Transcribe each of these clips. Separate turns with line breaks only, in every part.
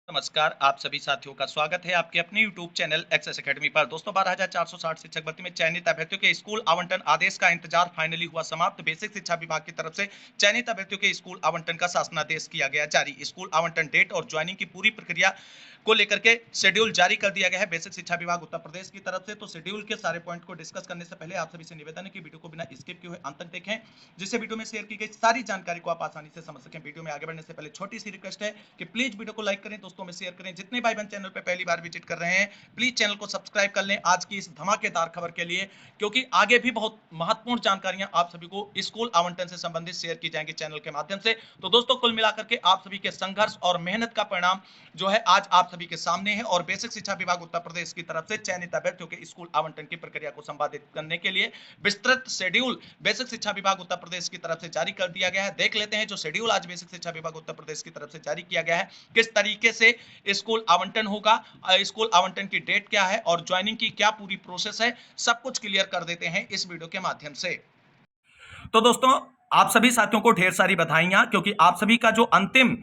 नमस्कार, आप सभी साथियों का स्वागत है आपके अपने यूट्यूब चैनल एक्सेस एकेडमी पर। दोस्तों 12,460 शिक्षक भर्ती में चयनित अभ्यर्थियों के स्कूल आवंटन आदेश का इंतजार फाइनली हुआ समाप्त। बेसिक शिक्षा विभाग की तरफ से चयनित अभ्यर्थियों के स्कूल आवंटन का शासनादेश किया गया जारी। स्कूल आवंटन डेट और ज्वाइनिंग की पूरी प्रक्रिया को लेकर के शेड्यूल जारी कर दिया गया है बेसिक शिक्षा विभाग उत्तर प्रदेश की तरफ से। तो शेड्यूल के सारे पॉइंट को डिस्कस करने से पहले आप सभी से निवेदन है कि वीडियो को बिना स्किप किए हुए अंत तक देखें, जिससे वीडियो में शेयर की गई सारी जानकारी को आप आसानी से समझ सकें। वीडियो में आगे बढ़ने से पहले छोटी सी रिक्वेस्ट है कि प्लीज वीडियो को लाइक करें, दोस्तों में शेयर करें। जितने भाई बहन चैनल पे पहली बार विजिट कर रहे हैं प्लीज चैनल को सब्सक्राइब कर लें आज की इस धमाकेदार खबर के लिए, क्योंकि आगे भी बहुत महत्वपूर्ण जानकारियां आप सभी को स्कूल आवंटन से संबंधित शेयर की जाएंगी चैनल के माध्यम से। तो दोस्तों कुल मिलाकर के आप सभी के संघर्ष और मेहनत का परिणाम जो है आज आप सभी के सामने है और बेसिक शिक्षा विभाग उत्तर प्रदेश की तरफ से चयनित अभ्यर्थियों के स्कूल आवंटन की प्रक्रिया को संपादित करने के लिए विस्तृत शेड्यूल बेसिक शिक्षा विभाग उत्तर प्रदेश की तरफ से जारी कर दिया गया है। देख लेते हैं जो शेड्यूल आज बेसिक शिक्षा विभाग उत्तर प्रदेश की तरफ से जारी किया गया है, किस तरीके से स्कूल आवंटन होगा, स्कूल आवंटन की डेट क्या है और ज्वाइनिंग की क्या पूरी प्रोसेस है, सब कुछ क्लियर कर देते हैं इस वीडियो के माध्यम से। तो दोस्तों आप सभी साथियों को ढेर सारी बधाइयां, क्योंकि आप सभी का जो अंतिम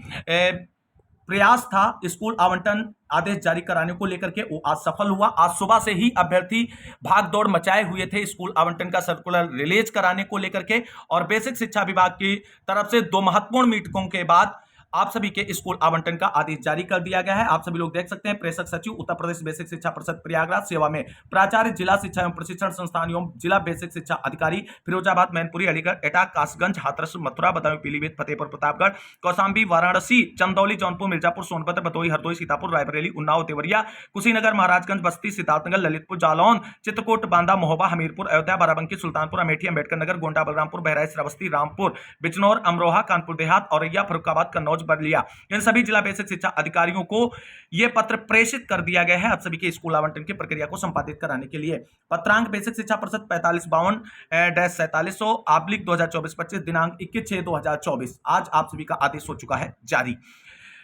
प्रयास था स्कूल आवंटन आदेश जारी कराने को लेकर के वो आज सफल हुआ। आज सुबह से ही अभ्यर्थी भाग दौड़ मचाए हुए थे स्कूल आवंटन का सर्कुलर रिलीज कराने को लेकर के, और बेसिक शिक्षा विभाग की तरफ से दो महत्वपूर्ण मीटिंगों के बाद आप सभी के स्कूल आवंटन का आदेश जारी कर दिया गया है। आप सभी लोग देख सकते हैं प्रेषक सचिव उत्तर प्रदेश बेसिक शिक्षा परिषद प्रयागराज सेवा में प्राचार्य जिला शिक्षा एवं प्रशिक्षण संस्थान एवं जिला बेसिक शिक्षा अधिकारी फिरोजाबाद, मैनपुरी, अलीगढ़, एटा, कासगंज, हाथरस, मथुरा, बदायूं, पीलीभीत, फतेहपुर प्रतापगढ़, कौशाम्बी, वाराणसी, चंदौली, जौनपुर, मिर्जापुर, सोनभद्र, भदोही, हरदोई, सीतापुर, रायबरेली, उन्नाव, देवरिया, कुशीनगर, महाराजगंज, बस्ती, सिद्धार्थनगर, ललितपुर, जालौन, चित्रकूट, बांदा, महोबा, हमीरपुर, अयोध्या, बाराबंकी, सुल्तानपुर अमेठी, अम्बेडकर नगर, गोंडा, बलरामपुर, बहराइच, श्रावस्ती, रामपुर, बिजनौर, अमरोहा, कानपुर देहात, औरैया, फर्रुखाबाद, कन्नौज, बलिया, सभी जिला बेसिक शिक्षा अधिकारियों को यह पत्र प्रेषित कर दिया गया है आप सभी के स्कूल आवंटन की प्रक्रिया को संपादित कराने के लिए। पत्रांक बेसिक शिक्षा परिषद 4552-47/2024-25 दिनांक 21/6/2024। आज आप सभी का आदेश हो चुका है जारी।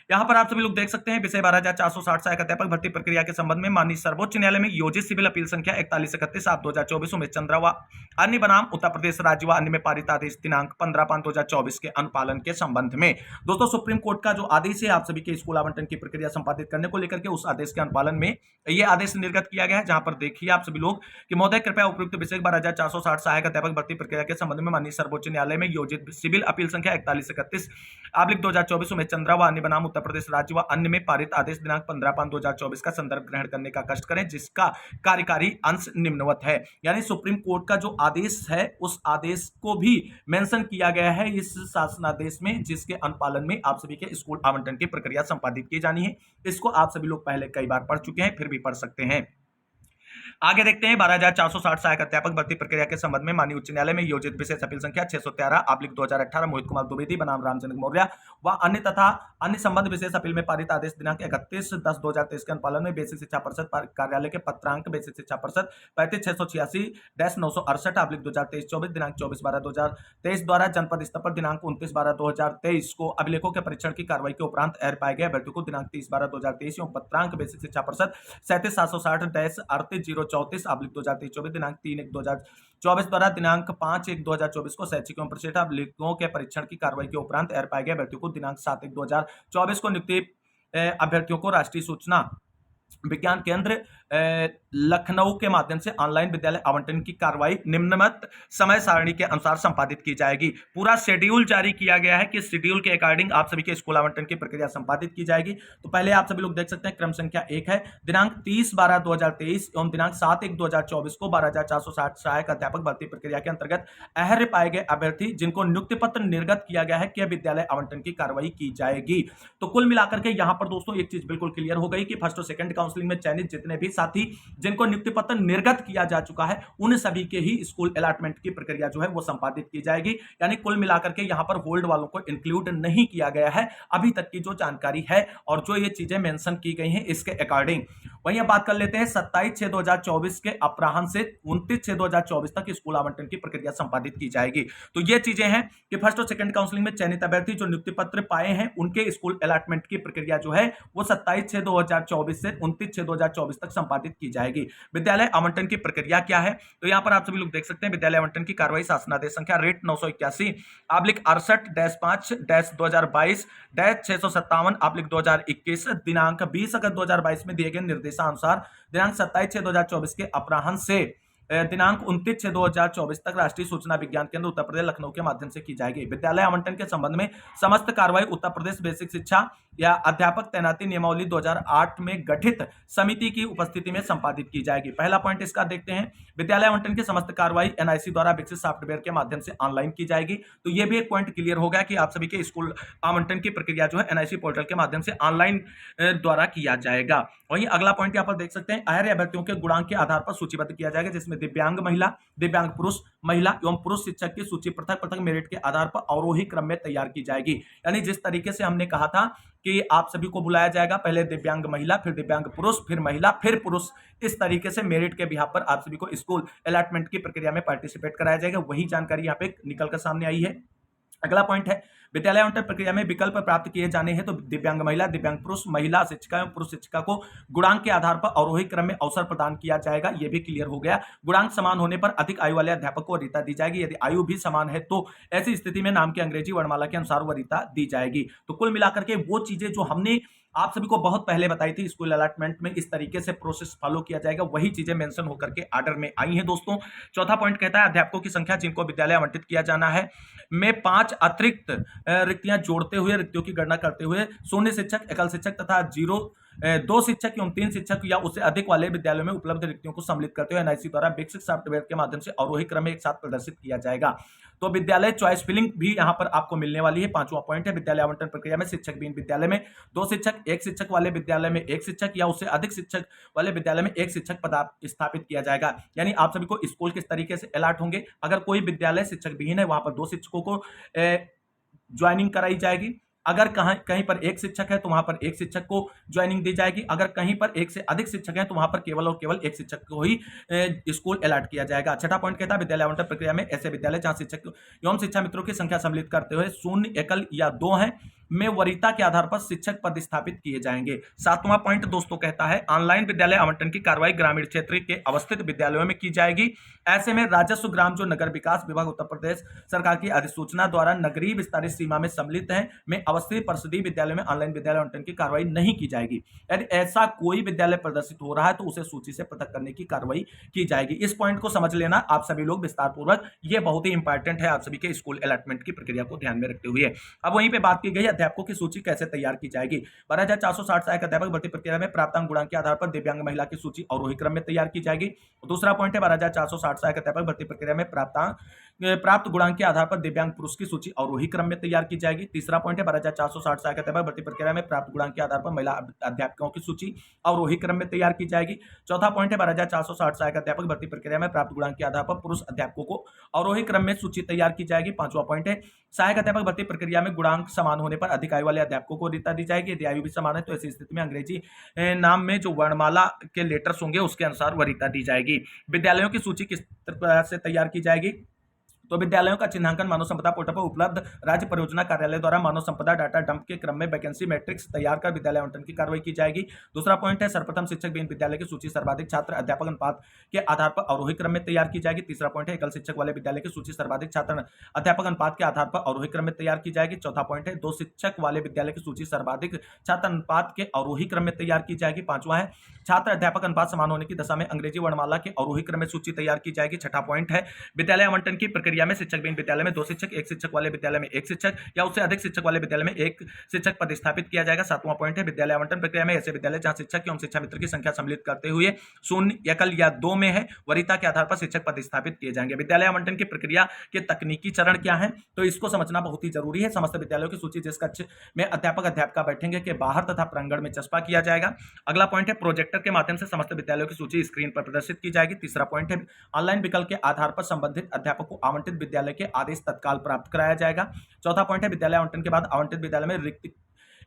यहां पर आप सभी लोग देख सकते हैं विषय 12,460 सहायक अध्यापक भर्ती प्रक्रिया के संबंध में माननीय सर्वोच्च न्यायालय में योजित सिविल अपील संख्या 4131/2024 उमेश चंद्रा व अन्य बनाम उत्तर प्रदेश राज्य व अन्य में पारित आदेश दिनांक 15/5/2024 के अनुपालन के संबंध में। दोस्तों सुप्रीम कोर्ट का जो आदेश है आप सभी के स्कूल आवंटन की प्रक्रिया संपादित करने को लेकर के, उस आदेश के अनुपालन में यह आदेश निर्गत किया गया है, जहां पर देखिए आप सभी लोग कि महोदय कृपया उपयुक्त विषय 12,460 सहायक अध्यापक भर्ती प्रक्रिया के संबंध में माननीय सर्वोच्च न्यायालय में योजित सिविल अपील संख्या 4131/2024 उमेश चंद्रा व अन्य बनाम उत्तर प्रदेश राज्य व अन्य में पारित आदेश दिनांक 15/5/2024 का संदर्भ ग्रहण करने का कष्ट करें, जिसका कार्यकारी अंश निम्नवत है। यानी सुप्रीम कोर्ट का जो आदेश है उस आदेश को भी मेंशन किया गया है इस शासनादेश में, जिसके अनुपालन में आप सभी के स्कूल आवंटन की प्रक्रिया संपादित की जानी है। इसको आप सभी लोग पहले कई बार पढ़ चुके हैं, फिर भी पढ़ सकते हैं। आगे देखते हैं 12,460 सहायक अध्यापक भर्ती प्रक्रिया के संबंध में माननीय उच्च न्यायालय में योजित विशेष अपील संख्या 613/2018 मोहित कुमार द्विवेदी बनाम रामचंद्र मौर्य व अन्य तथा अन्य संबंध विशेष अपील में पारित आदेश दिनांक 31/10/2023 के अनुपालन में बेसिक शिक्षा परिषद कार्यालय के पत्रांक बेसिक शिक्षा परिषद 35/686-968/2023-24 दिनांक 24/12/2023 द्वारा जनपद स्तर पर दिनांक 29/12/2023 को अभिलेखों के परीक्षण की कार्रवाई के उपरांत एर पाए गए अभ्यर्थियों को दिनांक 30/12/2023 एवं पत्रांक बेसिक शिक्षा परिषद 37/760-38/034/2023-24 दिनांक 3/1/2024 द्वारा दिनांक 5/1/2024 को शैक्षिक एवं प्रशिक्षण अभिलेखों के परीक्षण की कार्रवाई के उपरांत एर पाए गए अभ्यर्थियों को दिनांक 7/1/2024 को नियुक्ति अभ्यर्थियों को राष्ट्रीय सूचना विज्ञान केंद्र लखनऊ के माध्यम से ऑनलाइन विद्यालय आवंटन की कार्रवाई निम्नलिखित समय सारणी के अनुसार संपादित की जाएगी। पूरा शेड्यूल जारी किया गया है कि शेड्यूल के अकॉर्डिंग आप सभी के स्कूल आवंटन की प्रक्रिया संपादित की जाएगी। तो पहले आप सभी लोग देख सकते हैं क्रम संख्या 1 है दिनांक 30/12/2023 एवं दिनांक 7/1/2024 को 12,460 सहायक अध्यापक भर्ती प्रक्रिया के अंतर्गत अहर्य पाए गए अभ्यर्थी जिनको नियुक्ति पत्र निर्गत किया गया है कि विद्यालय आवंटन की कार्रवाई की जाएगी। तो कुल मिलाकर के यहां पर दोस्तों एक चीज बिल्कुल क्लियर हो गई कि फर्स्ट और सेकंड काउंसलिंग में चयनित जितने भी साथी जिनको नियुक्ति पत्र निर्गत किया जा चुका है उन सभी के ही स्कूल अलॉटमेंट की प्रक्रिया जो है वो संपादित की जाएगी। यानी कुल मिलाकर के यहां पर होल्ड वालों को इंक्लूड नहीं किया गया है अभी तक की जो जानकारी है और जो ये चीजें मेंशन की गई हैं इसके अकॉर्डिंग। वहीं अब बात कर लेते हैं 27/6/2024 के अपराह्न से 29/6/2024 तक स्कूल आवंटन की प्रक्रिया संपादित की जाएगी। तो ये चीजें हैं कि फर्स्ट और सेकंड काउंसलिंग में चयनित अभ्यर्थी जो नियुक्ति पत्र पाए हैं उनके स्कूल अलॉटमेंट की प्रक्रिया जो है वो 27/6/2024 से 29/6/2024 तक संपादित की जाएगी। विद्यालय आवंटन की प्रक्रिया क्या है, तो यहाँ पर आप सभी लोग देख सकते हैं विद्यालय आवंटन की कार्रवाई शासनादेश संख्या रेट 981/68-2022-657/2021 दिनांक 20 अगस्त 2022 में दिए गए निर्देशानुसार दिनांक 27/6/2024 के अपराह्न से दिनांक 29/6/2024 तक राष्ट्रीय सूचना विज्ञान केंद्र उत्तर प्रदेश लखनऊ के माध्यम से की जाएगी। विद्यालय आवंटन के संबंध में समस्त कार्रवाई उत्तर प्रदेश बेसिक शिक्षा या अध्यापक तैनाती नियमावली 2008 में गठित समिति की उपस्थिति में संपादित की जाएगी। पहला पॉइंट इसका देखते हैं, विद्यालय आवंटन की समस्त कार्रवाई एनआईसी द्वारा विकसित सॉफ्टवेयर के माध्यम से ऑनलाइन की जाएगी। तो यह भी एक पॉइंट क्लियर हो गया कि आप सभी के स्कूल आवंटन की प्रक्रिया जो है एनआईसी पोर्टल के माध्यम से ऑनलाइन द्वारा किया जाएगा। वहीं अगला पॉइंट यहाँ पर देख सकते हैं, अहर्य अभ्यर्थियों के गुणांक के आधार पर सूचीबद्ध किया जाएगा, जिसमें दिव्यांग महिला, दिव्यांग पुरुष, महिला एवं पुरुष शिक्षक की सूची पृथक पृथक मेरिट के आधार पर अवरोही क्रम में तैयार की जाएगी। यानी जिस तरीके से हमने कहा था कि आप सभी को बुलाया जाएगा, पहले दिव्यांग महिला, फिर दिव्यांग पुरुष, फिर महिला, फिर पुरुष, इस तरीके से मेरिट के बिहाफ पर आप सभी को स्कूल अलॉटमेंट की प्रक्रिया में पार्टिसिपेट कराया जाएगा। वही जानकारी यहाँ पे निकल कर सामने आई है। अगला पॉइंट है, विद्यालय आवंटन प्रक्रिया में विकल्प प्राप्त किए जाने हैं तो दिव्यांग महिला, दिव्यांग पुरुष, महिला शिक्षिका एवं पुरुष शिक्षिका को गुणांक के आधार पर अवरोही क्रम में अवसर प्रदान किया जाएगा। यह भी क्लियर हो गया। गुणांक समान होने पर अधिक आयु वाले अध्यापक को वरीयता दी जाएगी। यदि आयु भी समान है तो ऐसी स्थिति में नाम की अंग्रेजी वर्णमाला के अनुसार वरीयता दी जाएगी। तो कुल मिलाकर के वो चीजें जो हमने आप सभी को बहुत पहले बताई थी, स्कूल अलॉटमेंट में इस तरीके से प्रोसेस फॉलो किया जाएगा, वही चीजें मेंशन होकर के आर्डर में आई हैं दोस्तों। चौथा पॉइंट कहता है, अध्यापकों की संख्या जिनको विद्यालय आवंटित किया जाना है में 5 अतिरिक्त रिक्तियां जोड़ते हुए रिक्तियों की गणना करते हुए शून्य शिक्षक, एकल शिक्षक तथा 2 शिक्षक एवं 3 शिक्षक या उससे अधिक वाले विद्यालयों में उपलब्ध रिक्तियों को सम्मिलित करते हुए एनआईसी द्वारा विकसित सॉफ्टवेयर के माध्यम से अवरोही क्रम में एक साथ प्रदर्शित किया जाएगा। तो विद्यालय चॉइस फिलिंग भी यहाँ पर आपको मिलने वाली है। पांचवा पॉइंट है, विद्यालय आवंटन प्रक्रिया में शिक्षक विहीन विद्यालय में 2 शिक्षक, 1 शिक्षक वाले विद्यालय में 1 शिक्षक या उससे अधिक शिक्षक वाले विद्यालय में 1 शिक्षक पद स्थापित किया जाएगा। यानी आप सभी को स्कूल किस तरीके से अलॉट होंगे, अगर कोई विद्यालय शिक्षक विहीन है वहां पर 2 शिक्षकों को ज्वाइनिंग कराई जाएगी। अगर कहीं पर 1 शिक्षक है तो वहां पर 1 शिक्षक को ज्वाइनिंग दी जाएगी। अगर कहीं पर 1 से अधिक शिक्षक हैं तो वहां पर केवल और केवल 1 शिक्षक को ही स्कूल अलॉट किया जाएगा। छठा पॉइंट कहता है, विद्यालय आवंटन प्रक्रिया में ऐसे विद्यालय जहां शिक्षक एवं शिक्षा मित्रों की संख्या सम्मिलित करते हुए 0, एकल या 2 है में वरीयता के आधार पर शिक्षक पद स्थापित किए जाएंगे। सातवां पॉइंट दोस्तों कहता है, ऑनलाइन विद्यालय आवंटन की कार्रवाई ग्रामीण क्षेत्र के अवस्थित विद्यालयों में की जाएगी। ऐसे में राजस्व ग्राम जो नगर विकास विभाग उत्तर प्रदेश सरकार की अधिसूचना द्वारा नगरीय विस्तारित सीमा में सम्मिलित है में अवस्थित परिषदीय विद्यालय में ऑनलाइन विद्यालय आवंटन की कार्रवाई नहीं की जाएगी। यदि ऐसा कोई विद्यालय प्रदर्शित हो रहा है तो उसे सूची से पृथक करने की कार्रवाई की जाएगी। इस पॉइंट को समझ लेना आप सभी लोग विस्तार पूर्वक, ये बहुत ही इंपॉर्टेंट है आप सभी के स्कूल अलॉटमेंट की प्रक्रिया को ध्यान में रखते हुए। अब वहीं पे बात की गई अध्यापकों की सूची कैसे तैयार की जाएगी। 12,460 सहायक अध्यापक भर्ती प्रक्रिया में प्राप्तांक गुणांक के आधार पर दिव्यांग महिला की सूची अवरोही क्रम में तैयार की जाएगी। दूसरा पॉइंट है, 12,460 सहायक अध्यापक भर्ती प्रक्रिया में प्राप्त गुणांक के आधार पर दिव्यांग पुरुष की सूची अवरोही क्रम में तैयार की जाएगी। तीसरा पॉइंट है, 12,460 सहायक अध्यापक भर्ती प्रक्रिया में प्राप्त गुणांक के आधार पर महिला अध्यापकों की सूची अवरोही क्रम में तैयार की जाएगी। चौथा पॉइंट है, 12,460 सहायक अध्यापक भर्ती प्रक्रिया में प्राप्त गुणांक के आधार पर पुरुष अध्यापकों को अवरोही क्रम में सूची तैयार की जाएगी। पांचवा पॉइंट है, सहायक अध्यापक भर्ती प्रक्रिया में गुणांक समान होने पर अधिक आयु वाले अध्यापकों को वरीयता दी जाएगी। यदि आयु भी समान है तो ऐसी स्थिति में अंग्रेजी नाम में जो वर्णमाला के लेटर्स होंगे उसके अनुसार वरीयता दी जाएगी। विद्यालयों की सूची किस तरह से तैयार की जाएगी, तो विद्यालयों का चिन्हांकन मानव संपदा पोर्टल पर उपलब्ध राज्य परियोजना कार्यालय द्वारा मानव संपदा डाटा डंप के क्रम में वैकेंसी मैट्रिक्स तैयार कर विद्यालय आवंटन की कार्रवाई की जाएगी। दूसरा पॉइंट है, सर्वप्रथम शिक्षक विहीन विद्यालय की सूची सर्वाधिक छात्र अध्यापक अनुपात के आधार पर अवरोही क्रम में तैयार की जाएगी। तीसरा पॉइंट है, एकल शिक्षक वाले विद्यालय की सूची सर्वाधिक छात्र अध्यापक अनुपात के आधार पर अवरोही क्रम में तैयार की जाएगी। चौथा पॉइंट है, 2 शिक्षक वाले विद्यालय की सूची सर्वाधिक छात्र अनुपात के अवरोही क्रम में तैयार की जाएगी। पांचवा है, छात्र अध्यापक अनुपात समान होने की दशा में अंग्रेजी वर्णमाला के अवरोही क्रम में सूची तैयार की जाएगी। छठा पॉइंट है, विद्यालय आवंटन की प्रक्रिया में शिक्षक विहीन विद्यालय में 2 शिक्षक, 1 शिक्षक वाले विद्यालय में 1 शिक्षक या उससे अधिक शिक्षक वाले विद्यालय में 1 शिक्षक पद स्थापित किया जाएगा। सातवां पॉइंट है, विद्यालय आवंटन प्रक्रिया में ऐसे विद्यालय जहां शिक्षक एवं शिक्षा मित्र की संख्या सम्मिलित करते हुए 0, एकल या 2 में है वरीयता के आधार पर शिक्षक पद स्थापित किए जाएंगे। विद्यालय आवंटन की प्रक्रिया के तकनीकी चरण क्या है, तो इसको समझना बहुत ही जरूरी है। समस्त विद्यालयों की सूची जिस कक्ष में अध्यापक अध्यापिका बैठेंगे के बाहर तथा प्रांगण में चस्पा किया जाएगा। अगला पॉइंट है, प्रोजेक्टर के माध्यम से समस्त विद्यालयों की सूची स्क्रीन पर प्रदर्शित की जाएगी। तीसरा पॉइंट है, ऑनलाइन विकल्प के आधार पर संबंधित अध्यापक को आवंटित विद्यालय के आदेश तत्काल प्राप्त कराया जाएगा। चौथा पॉइंट है, विद्यालय आवंटन के बाद आवंटित विद्यालय में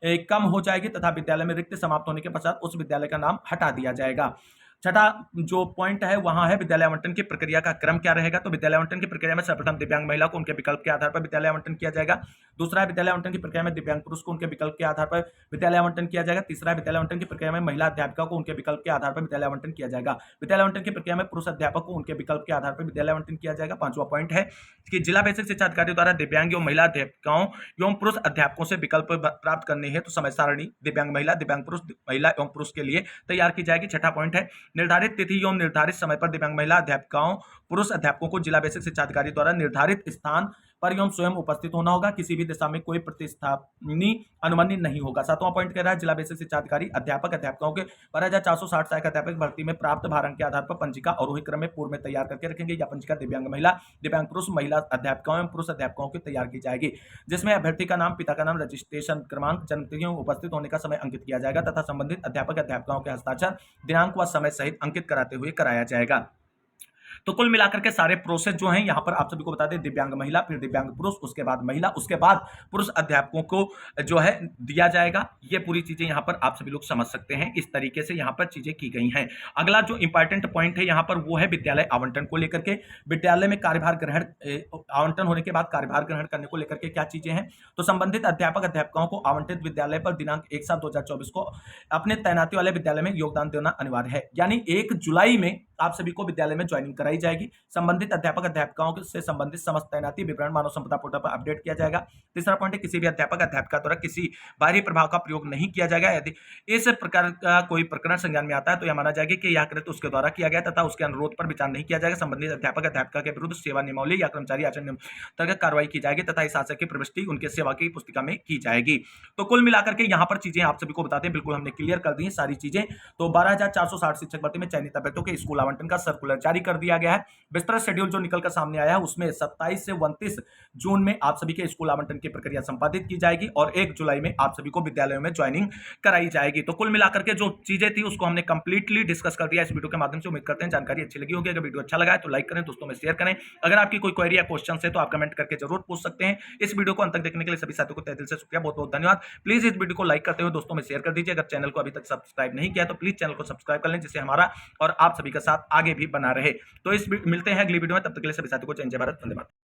कम हो जाएगी तथा विद्यालय में रिक्त समाप्त होने के पश्चात उस विद्यालय का नाम हटा दिया जाएगा। छठा जो पॉइंट है वहां है विद्यालय आवंटन की प्रक्रिया का क्रम क्या रहेगा। तो विद्यालय आवंटन की प्रक्रिया में सर्वप्रथम दिव्यांग महिला को उनके विकल्प के आधार पर विद्यालय आवंटन किया जाएगा। दूसरा है विद्यालय आवंटन की प्रक्रिया में दिव्यांग पुरुष को उनके विकल्प के आधार पर विद्यालय आवंटन किया जाएगा। तीसरा विद्यालय आवंटन की प्रक्रिया में महिला अध्यापिका को उनके विकल्प के आधार पर विद्यालय आवंटन किया जाएगा। विद्यालय आवंटन की प्रक्रिया में पुरुष अध्यापक को उनके विकल्प के आधार पर विद्यालय आवंटन किया जाएगा। पांचवा पॉइंट है कि जिला बेसिक शिक्षा अधिकारी द्वारा दिव्यांग एवं महिला अध्यापिकाओं एवं पुरुष अध्यापकों से विकल्प प्राप्त करने हेतु तो समय सारणी दिव्यांग महिला, दिव्यांग पुरुष, महिला एवं पुरुष के लिए तैयार की जाएगी। छठा पॉइंट है निर्धारित तिथि एवं निर्धारित समय पर दिव्यांग महिला अध्यापिकाओं, पुरुष अध्यापकों को जिला बेसिक शिक्षा अधिकारी द्वारा निर्धारित स्थान पर एवं स्वयं उपस्थित होना होगा। किसी भी दिशा में कोई प्रतिस्थापनी अनुमति नहीं होगा। सातवां पॉइंट कह रहा है जिला बेसिक शिक्षा अधिकारी अध्यापक अध्यापकों के 12,460 सहायक अध्यापक भर्ती में प्राप्त भारांक के आधार पर पंजिका आरोही क्रम में पूर्व में तैयार करके रखेंगे। या पंजिका दिव्यांग महिला, दिव्यांग पुरुष, महिला अध्यापकों एवं पुरुष अध्यापकों की तैयार की जाएगी, जिसमें अभ्यर्थी का नाम, पिता का नाम, रजिस्ट्रेशन क्रमांक, जन्मतिथि एवं उपस्थित होने का समय अंकित किया जाएगा तथा संबंधित अध्यापक अध्यापकों के हस्ताक्षर दिनांक व समय सहित अंकित कराते हुए कराया जाएगा। तो कुल मिलाकर के सारे प्रोसेस जो हैं यहां पर आप सभी को बता दें, दिव्यांग महिला, फिर दिव्यांग पुरुष, उसके बाद महिला, उसके बाद पुरुष अध्यापकों को जो है दिया जाएगा। ये पूरी चीजें यहां पर आप सभी लोग समझ सकते हैं। इस तरीके से यहां पर चीजें की गई हैं। अगला जो इंपॉर्टेंट पॉइंट है यहां पर वो है विद्यालय आवंटन को लेकर के। विद्यालय में कार्यभार ग्रहण आवंटन होने के बाद कार्यभार ग्रहण करने को लेकर के क्या चीजें हैं, तो संबंधित अध्यापक अध्यापिकाओं को आवंटित विद्यालय पर दिनांक 1/7/2024 को अपने तैनाती वाले विद्यालय में योगदान देना अनिवार्य है। यानी 1 जुलाई में आप सभी को विद्यालय में ज्वाइनिंग कराई जाएगी। संबंधित अध्यापक अध्यापिकाओं से संबंधित समस्त तैनाती विवरण मानव संपदा पोर्टल पर अपडेट किया जाएगा। तीसरा पॉइंट है किसी भी अध्यापक अध्यापिका द्वारा किसी बाहरी प्रभाव का प्रयोग नहीं किया जाएगा। यदि इस प्रकार का कोई प्रकरण संज्ञान में आता है तो यह माना जाएगा कि यह कृत्य उसके द्वारा किया गया तथा उसके अनुरोध पर विचार नहीं किया जाएगा। संबंधित अध्यापक अध्यापिका के विरुद्ध सेवा नियमावली या कर्मचारी आचरण नियम अंतर्गत कार्रवाई की जाएगी तथा इस आशय की प्रविष्टि उनके सेवा की पुस्तिका में की जाएगी। तो कुल मिलाकर के यहाँ पर चीजें आप सभी को बताते हैं, बिल्कुल हमने क्लियर कर दी है सारी चीजें। तो 12,460 शिक्षक भर्ती में चयनित अभ्यर्थियों के स्कूल आवंटन का सर्कुलर जारी कर दिया गया है। विस्तृत शेड्यूल जो निकल कर सामने आया है उसमें 27 से 29 जून में आप सभी के स्कूल आवंटन की प्रक्रिया संपादित की जाएगी और 1 जुलाई में आप सभी को विद्यालयों में ज्वाइनिंग कराई जाएगी। तो कुल मिलाकर के जो चीजें थी उसको हमने कंप्लीटली डिस्कस कर दिया इस वीडियो के माध्यम से। उम्मीद करते हैं जानकारी अच्छी लगी होगी। अगर वीडियो अच्छा लगा है तो लाइक करें, दोस्तों में शेयर करें। अगर आपकी कोई क्वेरी या क्वेश्चन है तो आप कमेंट करके जरूर पूछ सकते हैं। इस वीडियो को अंत तक देखने के लिए सभी साथियों को तहे दिल से शुक्रिया, बहुत बहुत धन्यवाद। प्लीज इस वीडियो को लाइक करते हुए दोस्तों में शेयर कर दीजिए। अगर चैनल को अभी तक सब्सक्राइब नहीं किया तो प्लीज चैनल को सब्सक्राइब कर लें, जिससे हमारा और आप सभी का साथ आगे भी बना रहे। तो इस मिलते हैं अगली वीडियो में, तब तक के लिए सभी साथियों को जय हिंद, जय भारत, वंदे मातरम।